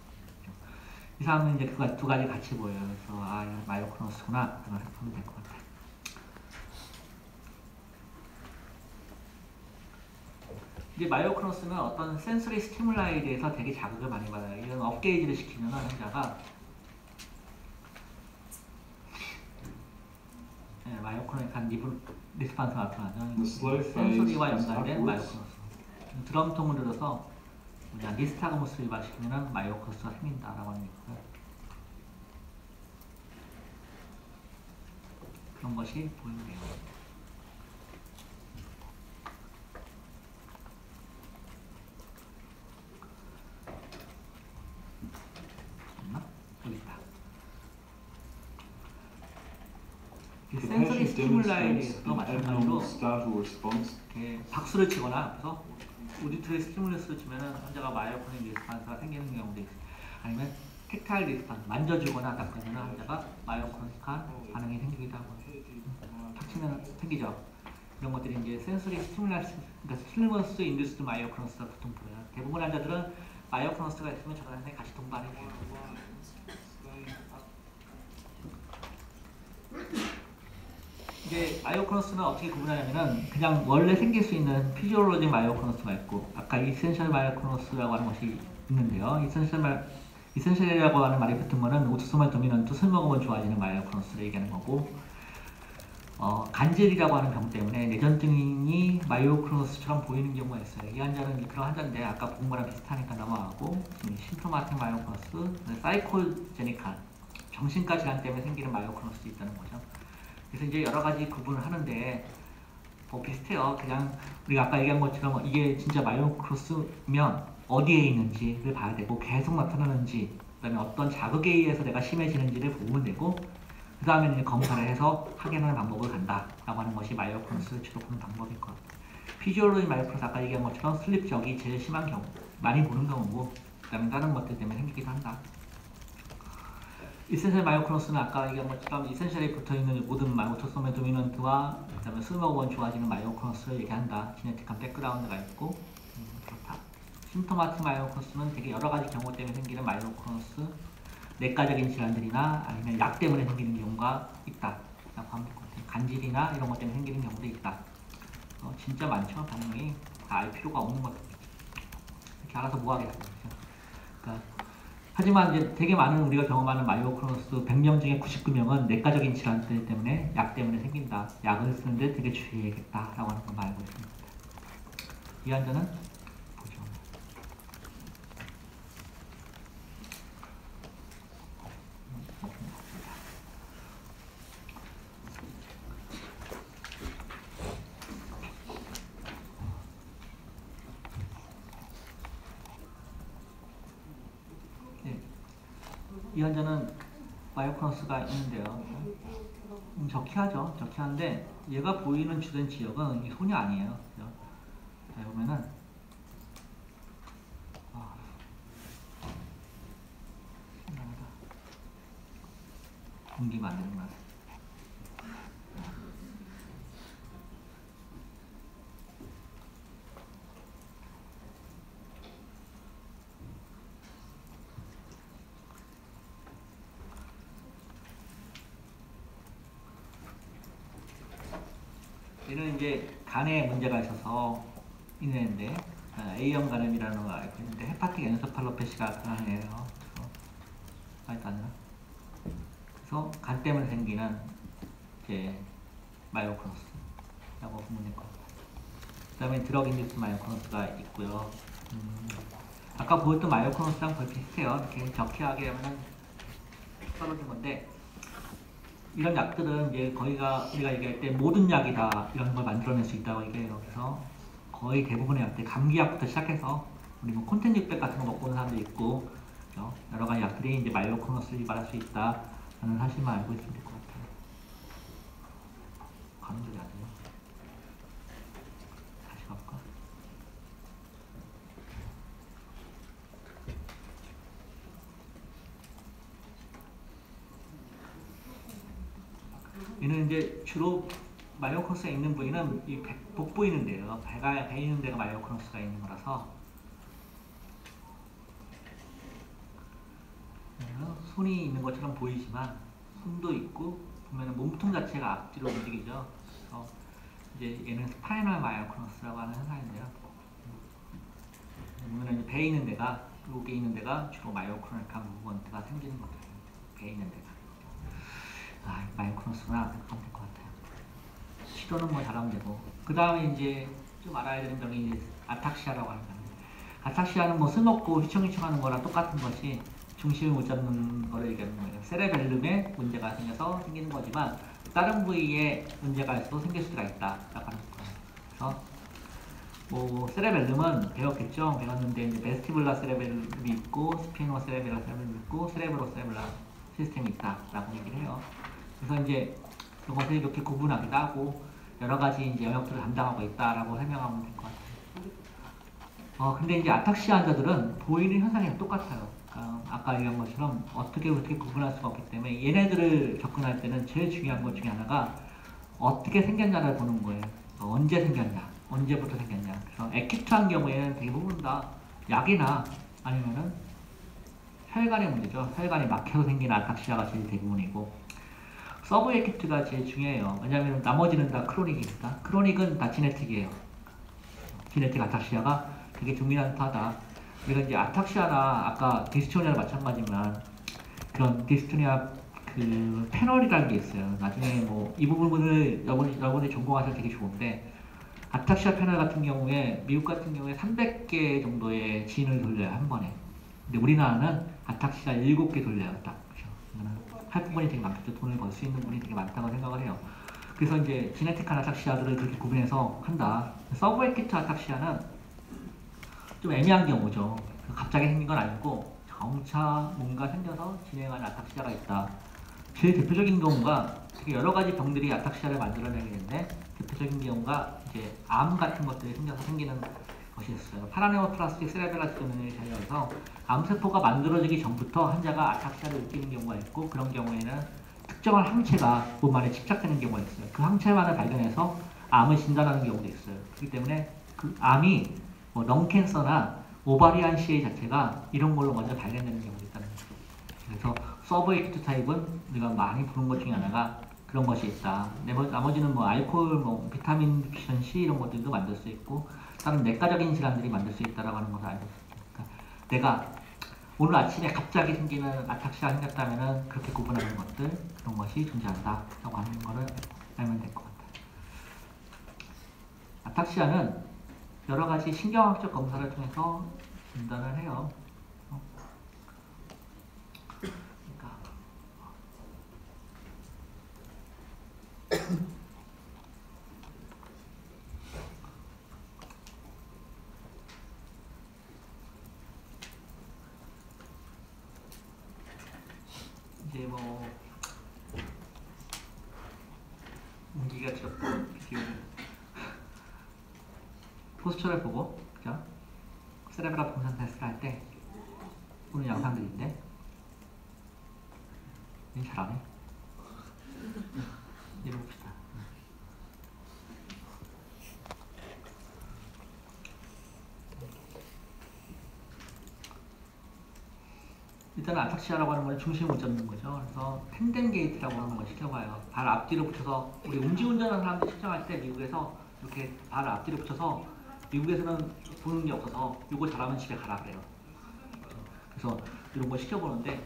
이 사람은 이제 그 두 가지 같이 보여요. 그래서 아, 이거 마이오크로노스구나. 그런 생각하면 될 것 같아요. 이제 마이오크로노스는 어떤 센서리 스티뮬라이에 대해서 되게 자극을 많이 받아요. 이런 업게이지를 시키면 환자가 마이오크로닉한 리스판스가 나타나죠. 센소리와 연관된 마이오크로노스. 드럼통을 들어서 니스타그무스 유발시키면 마이오크로노스가 생긴다라고 하는 거고요. 그런 것이 보이네요. 여기 있다. 센서리 스티뮬라이에 대해서도 마찬가지로 이렇게 박수를 치거나 그래서 오디토리 스티뮬러스를 치면은 환자가 마이오크로닉 리스판스가 생기는 경우도 있어요. 아니면 텍타일 리스판스 만져주거나 하다 보면 환자가 마이오크로닉한 반응이 생기기도 하고 탁 치면 생기죠. 이런 것들이 이제 센서리 스티뮬러스, 그러니까 스티뮬러스 인듀스드 마이오크로노스가 보통 보여요. 대부분 환자들은 마이오크로노스가 있으면 저런 환자에 같이 동반이 돼요. 이제 마이오크로노스는 어떻게 구분하냐면은 그냥 원래 생길 수 있는 피지올로직 마이오크로노스가 있고 아까 이센셜 마이오크로노스라고 하는 것이 있는데요. 이센셜이라고 하는 말이 붙은 거는 오토소말 도미넌트 술 먹으면 좋아지는 마이오크로노스를 얘기하는 거고 간질이라고 하는 병 때문에 뇌전증이 마이오크로노스처럼 보이는 경우가 있어요. 이 환자는 그런 환자인데 아까 본 거랑 비슷하니까 넘어가고 심토마틱 마이오크로노스, 사이코제닉한 정신과 질환 때문에 생기는 마이오크로노스도 있다는 거죠. 그래서 이제 여러 가지 구분을 하는데 비슷해요. 그냥 우리가 아까 얘기한 것처럼 이게 진짜 마이오크로스면 어디에 있는지를 봐야 되고 계속 나타나는지 그다음에 어떤 자극에 의해서 내가 심해지는지를 보면 되고 그 다음에 이제 검사를 해서 확인하는 방법을 간다라고 하는 것이 마이오크로노스를 주로 보는 방법일 것 같아요. 피지올로지 마이오크로노스 아까 얘기한 것처럼 슬립적이 제일 심한 경우 많이 보는 경우고 그 다음에 다른 것들 때문에 생기기도 한다. 이센셜 마이오크로노스는 아까 얘기한 것처럼 이센셜에 붙어있는 모든 오토소멀 도미넌트와 그 다음에 술 먹으면 좋아지는 마이오크로노스를 얘기한다. 지네틱한 백그라운드가 있고 그렇다. 심토마틱 마이오크로노스는 되게 여러 가지 경우 때문에 생기는 마이오크로노스 내과적인 질환들이나 아니면 약 때문에 생기는 경우가 있다. 라고 하면 될 것 같아요. 간질이나 이런 것 때문에 생기는 경우도 있다. 진짜 많죠. 반응이 다 알 필요가 없는 것 같아요. 이렇게 알아서 뭐 하겠어요. 그러니까 하지만 이제 되게 많은 우리가 경험하는 마이오크로노스 100명 중에 99명은 내과적인 질환들 때문에 약 때문에 생긴다. 약을 쓰는데 되게 주의해야겠다라고 하는 걸 알고 있습니다. 이 환자는 보죠. 이 환자는 마이오크로노스가 있는데요. 적희하죠. 적희한데 얘가 보이는 주된 지역은 이 손이 아니에요. 그죠? 자, 보면은 공기가 안 되는 것 같아요. 얘는 이제 간에 문제가 있어서 있는데 A형 간염이라는 걸 알고 있는데 헤파틱 엔소팔로페시가 나타나네요. 그래서 간 때문에 생기는 이제 마이오크로노스라고 보면 될 것 같아요. 그 다음에 드럭 인듀스 마이오크로노스가 있고요. 아까 보였던 마이오크로노스랑 거의 비슷해요. 이렇게 적희하게 하면 떨어진 건데 이런 약들은 이제 거의가 우리가 얘기할 때 모든 약이 다 이런 걸 만들어낼 수 있다고 얘기해요. 그래서 거의 대부분의 약들, 감기약부터 시작해서 우리 뭐 콘텐 600 같은 거 먹고 오는 사람도 있고 그렇죠? 여러 가지 약들이 이제 마이오크로노스를 유발할 수 있다는 사실만 알고 있으면 될 것 같아요. 감기약이요. 다시 갈까? 얘는 이제 주로 마이오크로스가 있는 부위는 이 복부 있는 데요. 배 있는 데가 마이오크로스가 있는 거라서 손이 있는 것처럼 보이지만 손도 있고 보면 몸통 자체가 앞뒤로 움직이죠. 그래서 이제 얘는 스파이널 마이오크로스라고 하는 현상인데요. 보면 이제 배 있는 데가 여기 있는 데가 주로 마이오크로닉한 무브먼트가 생기는 거예요. 배 있는 데가. 마이오크로스구나 생각하면 될 것 같아요. 시도는 뭐 잘하면 되고. 그 다음에 이제 좀 알아야 되는 병이 이제 아탁시아라고 하는 건데, 아탁시아는 뭐 술 먹고 휘청휘청하는 거랑 똑같은 것이 중심을 못 잡는 거를 얘기하는 거예요. 세레벨름에 문제가 생겨서 생기는 거지만 다른 부위에 문제가 있어도 생길 수가 있다라고 하는 거예요. 그래서 뭐 세레벨름은 배웠는데 이제 베스티블라 세레벨름이 있고 스피노 세레벨라 세레벨름이 있고 세레브로 세레벨라 시스템이 있다라고 얘기를 해요. 그래서 이제 이것을 이렇게 구분하기도 하고 여러 가지 이제 영역들을 담당하고 있다라고 설명하면 될 것 같아요. 근데 이제 아탁시아 환자들은 보이는 현상이 똑같아요. 아까 얘기한 것처럼 어떻게 구분할 수가 없기 때문에 얘네들을 접근할 때는 제일 중요한 것 중에 하나가 어떻게 생겼냐를 보는 거예요. 언제 생겼냐, 언제부터 생겼냐. 그래서 에큐트한 경우에는 대부분 다 약이나 아니면은 혈관의 문제죠. 혈관이 막혀서 생긴 아탁시아가 제일 대부분이고 서브 에큐트가 제일 중요해요. 왜냐하면 나머지는 다 크로닉이니까. 크로닉은 다 지네틱이에요. 지네틱 아탁시아가 되게 도미넌트하다. 그래서 이제 아탁시아나 아까 디스토니아랑 마찬가지지만 그런 디스토니아 그 패널이라는 게 있어요. 나중에 뭐 이 부분을 여러분이 전공하셔도 되게 좋은데 아탁시아 패널 같은 경우에 미국 같은 경우에 300개 정도의 진을 돌려요 한 번에. 근데 우리나라는 아탁시아 7개 돌려요 딱. 그렇죠? 할 부분이 되게 많겠죠. 돈을 벌 수 있는 부분이 되게 많다고 생각을 해요. 그래서 이제 지네틱한 아탁시아들을 그렇게 구분해서 한다. 서브 에큐트 아탁시아는 좀 애매한 경우죠. 갑자기 생긴 건 아니고 점차 뭔가 생겨서 진행하는 아탁시아가 있다. 제일 대표적인 경우가 되게 여러 가지 병들이 아탁시아를 만들어내게 되는데 대표적인 경우가 이제 암 같은 것들이 생겨서 생기는 것이 있어요. 파라네오플라스틱 세레벨라스균을 제외해서 암세포가 만들어지기 전부터 환자가 아탁시아를 느끼는 경우가 있고 그런 경우에는 특정한 항체가 몸 안에 집착되는 경우가 있어요. 그 항체만을 발견해서 암을 진단하는 경우도 있어요. 그렇기 때문에 그 암이 뭐 렁캔서나 오바리안 CA 자체가 이런 걸로 먼저 발견되는 경우도 있다는 거죠. 그래서 서브 에큐트 타입은 우리가 많이 보는 것 중에 하나가 그런 것이 있다. 나머지는 뭐 알코올, 뭐 비타민 디피션시 이런 것들도 만들 수 있고 다른 내과적인 질환들이 만들 수 있다라고 하는 것을 알고 있습니다. 내가 오늘 아침에 갑자기 생기는 아탁시아가 생겼다면은 그렇게 구분하는 것들 그런 것이 존재한다라고 하는 거를 알면 될 것 같아요. 아탁시아는 여러 가지 신경학적 검사를 통해서 진단을 해요. 그러니까 이제 뭐 문기가 지었고 포스처를 보고 그죠? 세레브랄 분산 테스트를 할 때 보는 영상들인데 얘는 잘하네. 읽어봅시다. 일단은 아탁시아라고 하는 건 중심을 못 잡는 거죠. 그래서 텐덴 게이트라고 하는 걸 시켜봐요. 발 앞뒤로 붙여서 우리 음주운전하는 사람들 측정할 때 미국에서 이렇게 발 앞뒤로 붙여서 미국에서는 보는 게 없어서 이거 잘하면 집에 가라 그래요. 그래서 이런 걸 시켜보는데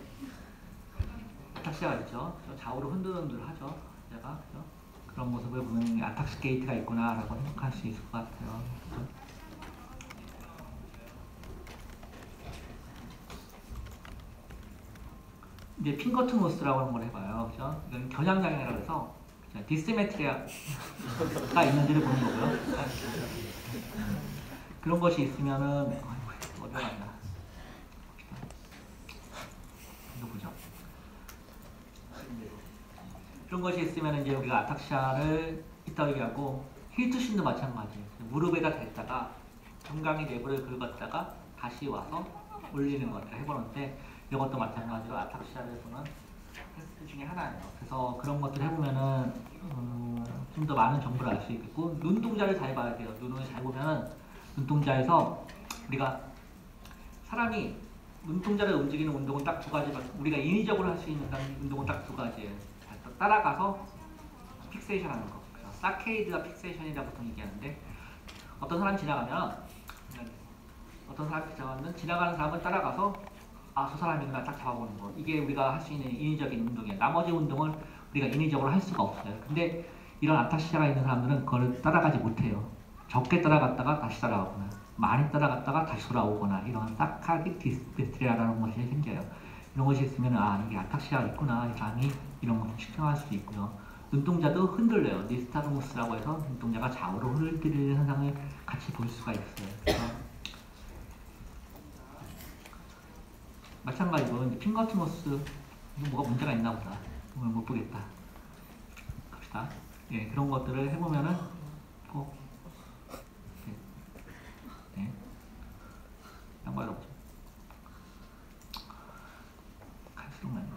아탁시아가 있죠. 좌우로 흔들흔들 하죠. 제가 그죠? 그런 모습을 보면 아탁시 게이트가 있구나라고 생각할 수 있을 것 같아요. 그죠? 이제 핑거트 노스라고 하는 걸 해봐요. 그죠? 이건 겨냥장애라고 해서 디스메트리아가 있는지를 보는 거고요. 그런 것이 있으면은 어디가 있나? 이거 보죠. 그런 것이 있으면 이제 우리가 아탁시아를 있다고 얘기하고 힐투신도 마찬가지예요. 무릎에다 댔다가 정강이 내부를 긁었다가 다시 와서 올리는 것을 해보는데 이것도 마찬가지로 아탁시아를 보는 테스트 중에 하나예요. 그래서 그런 것들 해보면은 좀 더 많은 정보를 알 수 있겠고 눈동자를 잘 봐야 돼요. 눈을 잘 보면은 눈동자에서 우리가 사람이 눈동자를 움직이는 운동은 딱 두 가지만 우리가 인위적으로 할 수 있는 운동은 딱 두 가지예요. 따라가서 픽세이션 하는 거. 그래서 사케이드가 픽세이션이라고 보통 얘기하는데 어떤 사람이 지나가면 지나가는 사람을 따라가서 아, 저 사람이구나 딱 잡아보는 거. 이게 우리가 할 수 있는 인위적인 운동이에요. 나머지 운동을 우리가 인위적으로 할 수가 없어요. 근데 이런 아타시아가 있는 사람들은 그걸 따라가지 못해요. 적게 따라갔다가 다시 따라오거나 많이 따라갔다가 다시 돌아오거나 이런 사카딕 디스페트리아라는 것이 생겨요. 이런 것이 있으면 아, 이게 아타시아가 있구나. 이 사람이 이런 것을 측정할 수도 있고요. 눈동자도 흔들려요. 니스타르무스라고 해서 눈동자가 좌우로 흔들리는 현상을 같이 볼 수가 있어요. 그래서 마찬가지로 이제 핑거티모스 뭐가 문제가 있나 보다. 오늘 못 보겠다. 갑시다. 예, 그런 것들을 해보면은 꼭 네. 양보 열어보죠. 갈수록 많네.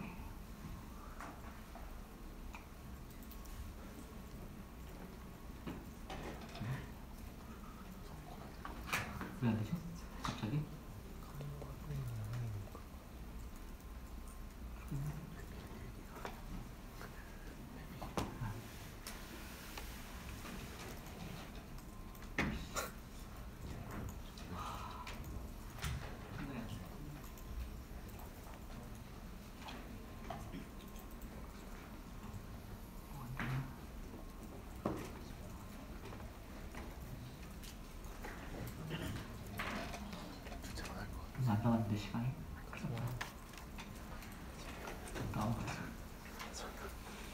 왜 안 되지? 갑자기? 안 나왔는데 시간이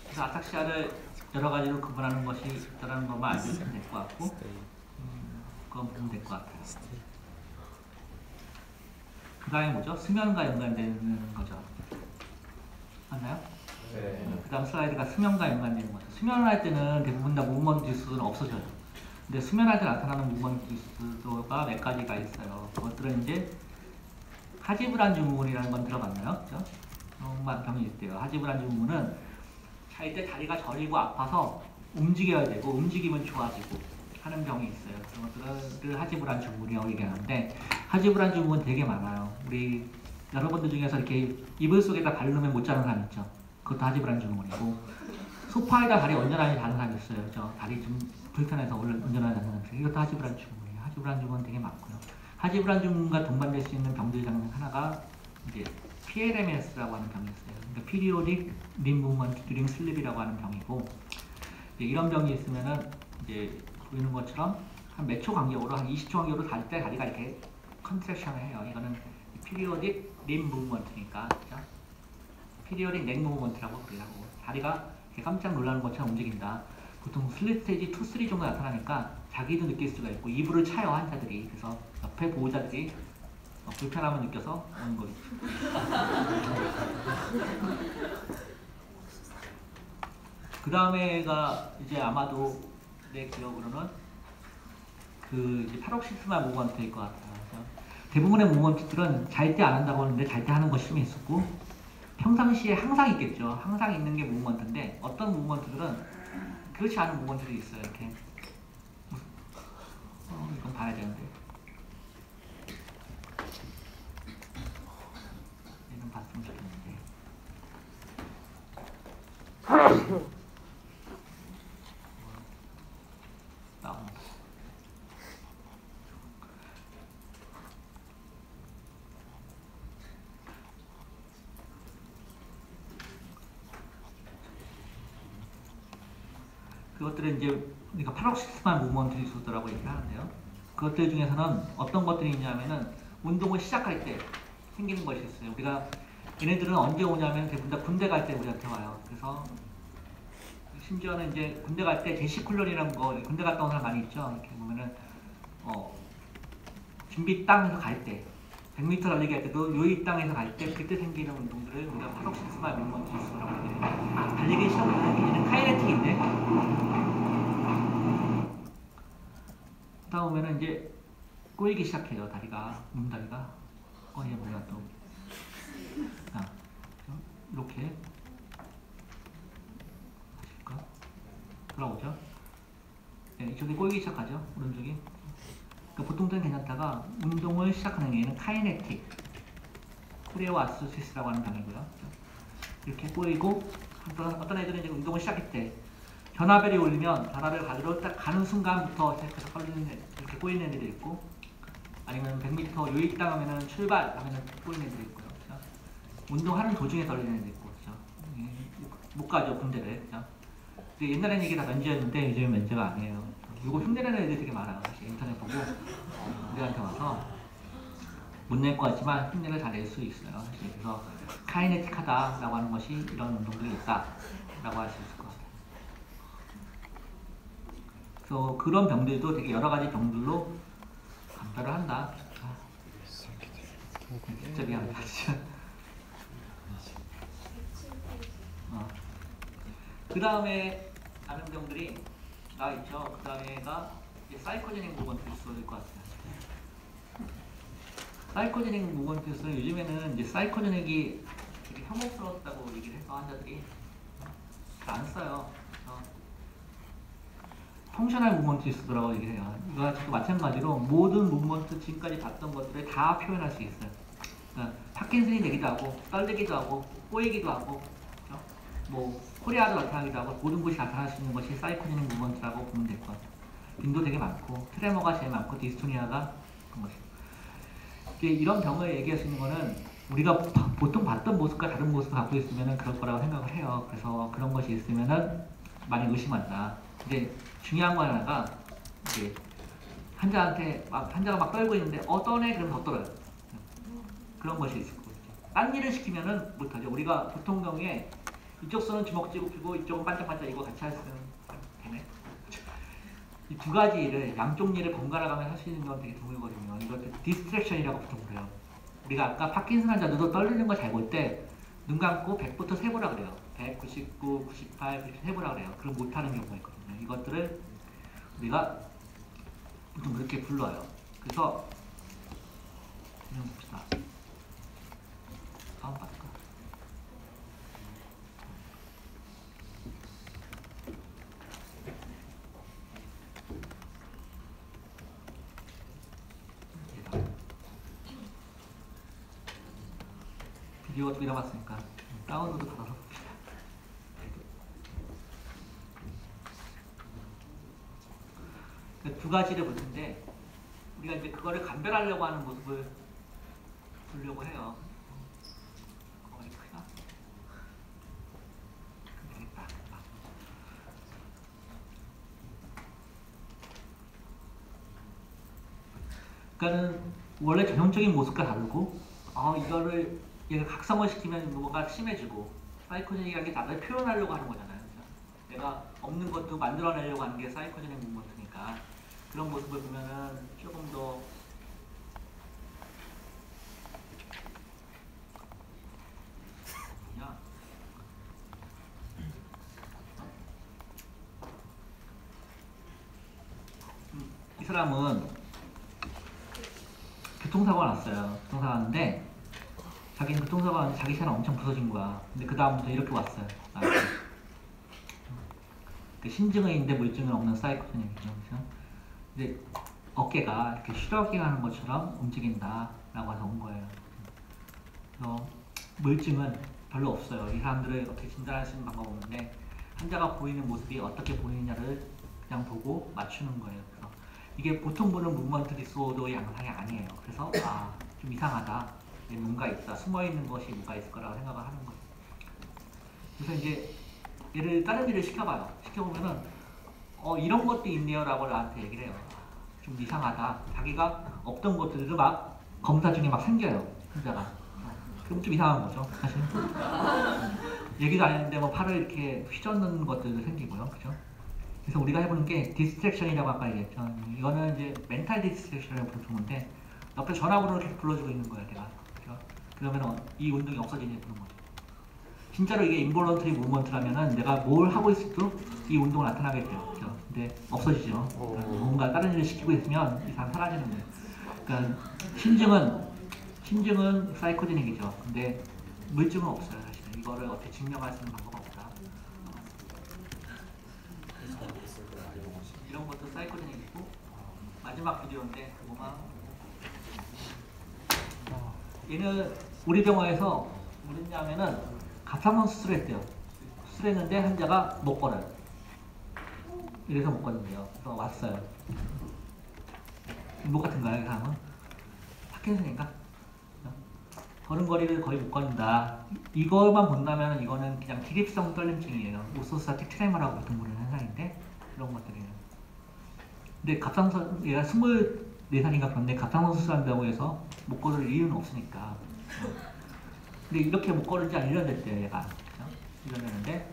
그래서 아탁시아를 여러 가지로 구분하는 것이 있다는 것만 알면 될 것 같고 그건 보면 될 것 같아요. 그 다음에 뭐죠? 수면과 연관되는 거죠. 맞나요? 네. 그 다음 슬라이드가 수면과 연관되는 거죠. 수면을 할 때는 대부분 다 무브먼트 디스는 없어져요. 근데 수면할 때 나타나는 무브먼트 디스가 몇 가지가 있어요. 그것들은 이제 하지브란 증후군이라는 건 들어봤나요? 그죠? 그런 병이 있대요. 하지브란 증후군은 잘 때 다리가 저리고 아파서 움직여야 되고 움직이면 좋아지고 하는 병이 있어요. 그런 것들을 하지브란 증후군이라고 얘기하는데 하지브란 증후군 되게 많아요. 우리 여러분들 중에서 이렇게 이불 속에다 발 넣으면 못 자는 사람 있죠? 그것도 하지브란 증후군이고 소파에다 다리 얹어놔야 자는 사람 있어요. 그죠? 다리 좀 불편해서 얹어놔야 자는 사람 있어요. 이것도 하지브란 증후군이에요. 하지브란 증후군 되게 많고요. 하지브란 증후군과 동반될 수 있는 병들 중 하나가 이제 PLMS라고 하는 병이 있어요. 그러니까 Periodic Limb Movement During Sleep이라고 하는 병이고 이제 이런 병이 있으면은 이제 보이는 것처럼 한 몇 초 간격으로 한 20초 간격으로 달 때 다리가 이렇게 컨트랙션을 해요. 이거는 Periodic Limb Movement니까 그죠? Periodic Neck Movement라고 그러고 다리가 이렇게 깜짝 놀라는 것처럼 움직인다. 보통 슬립 스테이지 2, 3 정도 나타나니까 자기도 느낄 수가 있고 이불을 차요 환자들이. 그래서 옆에 보호자들이 불편함을 느껴서 오는 거겠죠. 그 다음에가 이제 아마도 내 기억으로는 그 이제 파록시스마 무브먼트일 것 같아요. 그래서 대부분의 무브먼트들은 잘 때 안 한다고 하는데 잘 때 하는 것이 좀 있었고 평상시에 항상 있겠죠. 항상 있는 게 무브먼트인데 어떤 무브먼트들은 그렇지 않은 무브먼트들이 있어요. 이렇게 이건 봐야 되는데 얘는 봤으면 좋겠는데 나온다. 그것들은 이제 그러니까 파록시스마 무브먼트 디소더라고 얘기를 하는데요. 그것들 중에서는 어떤 것들이 있냐면은 운동을 시작할 때 생기는 것이 있어요. 우리가 얘네들은 언제 오냐면 대부분 다 군대 갈 때 우리한테 와요. 그래서 심지어는 이제 군대 갈 때 제시쿨런이라는 거 군대 갔다 온 사람 많이 있죠. 이렇게 보면은 준비 땅에서 갈 때 100m 달리기 할 때도 요이 땅에서 갈 때 그때 생기는 운동들을 우리가 파록시스마 무브먼트 디소더라고 해요. 달리기 시작하는 얘는 카이네틱인데 다음에는 이제 꼬이기 시작해요. 다리가 몸다리가 얘 뭐야 또 이렇게 돌아오죠. 네, 이쪽이 꼬이기 시작하죠. 오른쪽이. 그러니까 보통 때는 괜찮다가 운동을 시작하는 얘는 카이네틱, 코레오아스시스라고 하는 병이고요. 이렇게 꼬이고 어떤 애들은 이제 운동을 시작할 때 전화벨이 울리면 전화벨 가지러 딱 가는 순간부터 시작해서 걸리는 이렇게 꼬이는 애들이 있고, 아니면 100m 요익당 하면은 출발하면은 꼬이는 애들이 있고요. 그렇죠? 운동하는 도중에 떨리는 애들이 있고, 그렇죠? 못 가죠 군대를. 그렇죠? 옛날에는 이게 다 면제였는데 요즘은 면제가 아니에요. 이거 흉내내는 애들이 되게 많아요. 사실 인터넷 보고 우리한테 와서 못 낼 것 같지만 흉내를 다 낼 수 있어요. 사실. 그래서 카이네틱하다라고 하는 것이 이런 운동들이 있다라고 할 수 있을 것 같아요. 그래서 그런 병들도 되게 여러 가지 병들로 감별을 한다. 진짜 미안하다. 진짜. 그 다음에 다른 병들이 나와 있죠. 그 다음에가 사이코제닉 무브먼트 디스오더일 것 같아요. 사이코제닉 무브먼트 디스오더, 요즘에는 이제 사이코제닉이 되게 혐오스러웠다고 얘기를 해서 환자들이 잘 안 써요. 펑셔널 무브먼트 디스오더라고 얘기를 해요. 이거와 마찬가지로 모든 무브먼트 지금까지 봤던 것들을 다 표현할 수 있어요. 그러니까 파킨슨이 되기도 하고 떨리기도 하고 꼬이기도 하고, 그렇죠? 뭐 코리아도 나타나기도 하고, 모든 것이 나타날 수 있는 것이 사이코제닉 무브먼트라고 보면 될 것 같아요. 빈도 되게 많고 트레머가 제일 많고 디스토니아가 그런 것이죠. 이런 병을 얘기할 수 있는 거는 우리가 보통 봤던 모습과 다른 모습을 갖고 있으면 그럴 거라고 생각을 해요. 그래서 그런 것이 있으면 많이 의심한다. 근데 중요한 거 하나가 이제 환자가 막 떨고 있는데 떠네 그러면 더 떨어요. 그런 것이 있을 거죠. 딴 일을 시키면은 못하죠. 우리가 보통 경우에 이쪽 손은 주먹 쥐고 피고 이쪽은 반짝반짝 이거 같이 할 수는 되네. 이 두 가지 일을, 양쪽 일을 번갈아 가며 할 수 있는 건 되게 드물거든요. 이것도 디스트랙션이라고 보통 그래요. 우리가 아까 파킨슨 환자들도 떨리는 거 잘 볼 때 눈 감고 100부터 세보라 그래요. 100, 99, 98 이렇게 세보라 그래요. 그럼 못하는 경우가 있거든요. 이것들을 우리가 보통 그렇게 불러요. 그래서 그냥 봅시다. 다음 받을까? 비디오가 2개 남았으니까 다운로드 받아서 봅시다. 두 가지를 볼 텐데 우리가 이제 그거를 감별하려고 하는 모습을 보려고 해요. 거의 크나? 되겠다. 그러니까는 원래 전형적인 모습과 다르고, 이거를 얘가 각성을 시키면 뭐가 심해지고, 사이코제닉이라는 게 나를 표현하려고 하는 거잖아요. 그렇죠? 내가 없는 것도 만들어내려고 하는 게 사이코제닉 무브먼트니까 그런 모습을 보면은 조금 더 이 사람은 교통사고가 났어요. 교통사고가 났는데 자기는 교통사고가 났는데 자기 차는 엄청 부서진 거야. 근데 그 다음부터 이렇게 왔어요. 신증의인데 물증은 없는 사이코제닉이죠. 그렇죠? 이제 어깨가 이렇게 슈러기 하는 것처럼 움직인다라고 해서 온 거예요. 그래서 물증은 별로 없어요. 이 사람들을 어떻게 진단할 수 있는 방법이 없는데 환자가 보이는 모습이 어떻게 보이느냐를 그냥 보고 맞추는 거예요. 그래서 이게 보통 보는 무브먼트 디스오더의 양상이 아니에요. 그래서 좀 이상하다. 뭔가 있다. 숨어있는 것이 뭔가 있을 거라고 생각을 하는 거예요. 그래서 이제 얘를 다른 일을 시켜봐요. 시켜보면은 이런 것도 있네요 라고 나한테 얘기를 해요. 좀 이상하다. 자기가 없던 것들도 막 검사 중에 막 생겨요. 환자가. 그럼 좀 이상한 거죠. 사실. 얘기도 안 했는데 뭐 팔을 이렇게 휘젓는 것들도 생기고요. 그죠? 그래서 우리가 해보는 게 디스트랙션이라고 아까 얘기했죠. 이거는 이제 멘탈 디스트랙션이라고 보는데 옆에 전화번호를 계속 불러주고 있는 거예요. 내가. 그죠? 그러면 이 운동이 없어지는 그런 거죠. 진짜로 이게 인볼런터리 무브먼트라면은 내가 뭘 하고 있어도 이 운동이 나타나게 돼요. 그죠? 근데 없어지죠. 뭔가 다른 일을 시키고 있으면 이 사람 사라지는 거예요. 그러니까 신증은 사이코제닉이죠. 근데 물증은 없어요. 사실 이거를 어떻게 증명할 수 있는 방법 없다. 마지막 비디오인데 그거만. 얘는 우리 병원에서 뭐랬냐면은 갑상선 수술했대요. 수술했는데 환자가 못 걸어요. 이래서 못 걷는데요. 그래서 왔어요. 뭐 같은가요, 이 사람은? 파킨슨인가? 걸음걸이를 거의 못 걷는다. 이거만 본다면 이거는 그냥 기립성 떨림증이에요. 오소스타틱 트레머라고 보통 부르는 현상인데 그런 것들이에요. 근데 갑상선 얘가 24살인가 그런데 갑상선 수술한다고 해서 못 걸을 이유는 없으니까. 근데 이렇게 못 걸은 지 한 1년 됐대요, 얘가. 1년 됐는데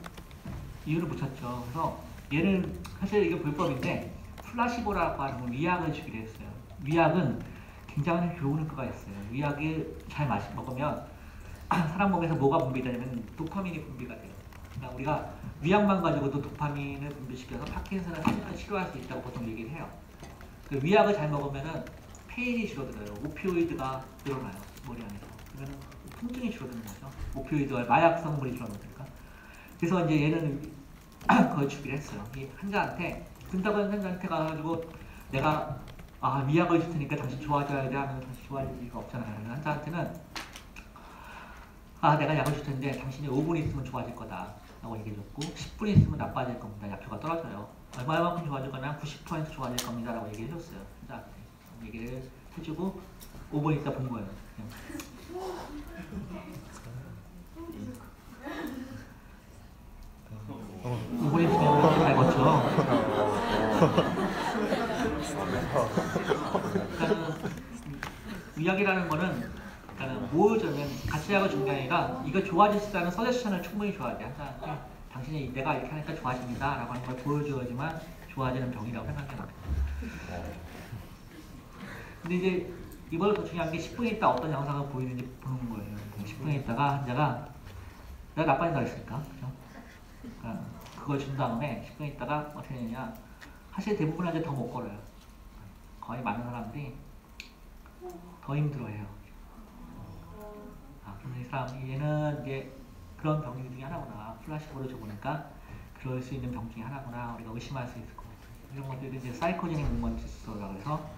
이유를 못 찾죠. 그래서 얘는 사실 이게 불법인데 플라시보라고 하는 위약을 주기로 했어요. 위약은 굉장히 좋은 효과가 있어요. 위약을 잘 먹으면 사람 몸에서 뭐가 분비되냐면 도파민이 분비가 돼요. 그러니까 우리가 위약만 가지고도 도파민을 분비시켜서 파킨슨을 한순간에 치료할 수 있다고 보통 얘기를 해요. 그 위약을 잘 먹으면은 페인이 줄어들어요. 오피오이드가 늘어나요. 머리 안에서. 그러면 통증이 줄어드는 거죠. 오피오이드가 마약 성분이 줄어드니까. 그래서 이제 얘는 그걸 주기로 했어요. 이 환자한테 근다고 환자한테 가가지고 내가 위약을 줄 테니까 당신 좋아져야 돼 하면 당신 좋아질 리가 없잖아요. 환자한테는 내가 약을 줄 텐데 당신이 5분 있으면 좋아질 거다 라고 얘기해줬고 10분 있으면 나빠질 겁니다. 약효가 떨어져요. 얼마만큼 좋아질 거냐 90% 좋아질 겁니다 라고 얘기해줬어요. 환자한테 얘기를 해주고 5분 있다 본 거예요. 그냥. 5분 있으면 그렇게 잘 걷죠. 그러니까 위약이라는 거는 보여주면 같이 약을 준 게 아니라 이거 좋아질 수 있다는 서제션을 충분히 줘야 돼. 환자한테 당신이 내가 이렇게 하니까 좋아집니다 라고 하는 걸 보여줘야지만 좋아지는 병이라고 생각해요. 근데 이제 이걸 더 중요한 게 10분 있다 어떤 영상을 보이는지 보는 거예요. 10분 있다가 환자가 내가 나빠진다 그랬으니까 그죠? 그러니까 그걸 준 다음에 10분 있다가 어떻게 되느냐 사실 대부분 환자 더 못 걸어요. 거의 많은 사람들이 더 힘들어해요. 그래서 이 사람 얘는 이제 그런 병 중에 하나구나. 플라시보를 줘보니까 그럴 수 있는 병 중에 하나구나. 우리가 의심할 수 있을 것 같아요. 이런 것들이 이제 사이코제닉 무먼트 디스오더라고 해서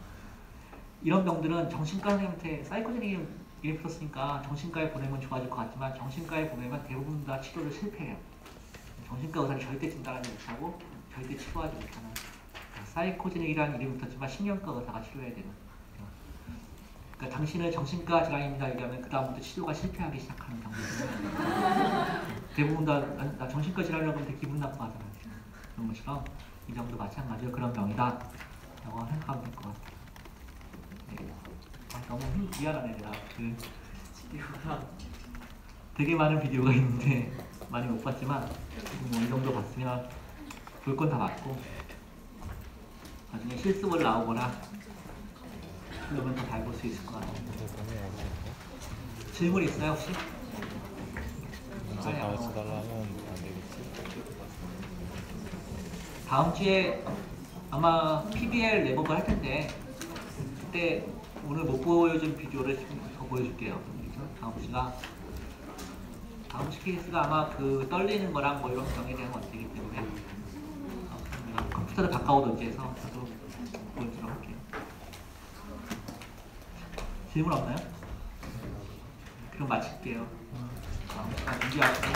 이런 병들은 정신과 선생님한테 사이코제닉 이름 풀었으니까 정신과에 보내면 좋아질 것 같지만 정신과에 보내면 대부분 다 치료를 실패해요. 정신과 의사는 절대 진단하지 못하고 절대 치료하지 못하는 사이코제닉이라는 이름이 붙었지만 신경과 의사가 치료해야 되는. 그러니까 당신은 정신과 질환입니다 얘기하면 그 다음부터 치료가 실패하기 시작하는 병들이에요. 대부분 나 정신과 질환이라고 하면 되게 기분 나빠하잖아요. 그런 것처럼 이 정도 마찬가지로 그런 병이다 라고 생각하면 될 것 같아요. 네. 너무 미안하네 내가 그 되게 많은 비디오가 있는데 많이 못 봤지만 뭐 이 정도 봤으면 볼 건 다 봤고 나중에 실습을 나오거나 그러면 더 잘 볼 수 있을 것 같아요. 질문 있어요 혹시? 가르쳐달라면 안 되겠지? 다음 주에 아마 PBL 랩업을 할 텐데 그때 오늘 못 보여준 비디오를 더 보여줄게요. 다음 주 케이스가 아마 그 떨리는 거랑 뭐 이런 병에 대한 것들이기 때문에 내가 컴퓨터를 가까워뒀지 해서 저도 보여주도록 할게요. 질문 없나요? 그럼 마칠게요. 다음 시간 준비하시고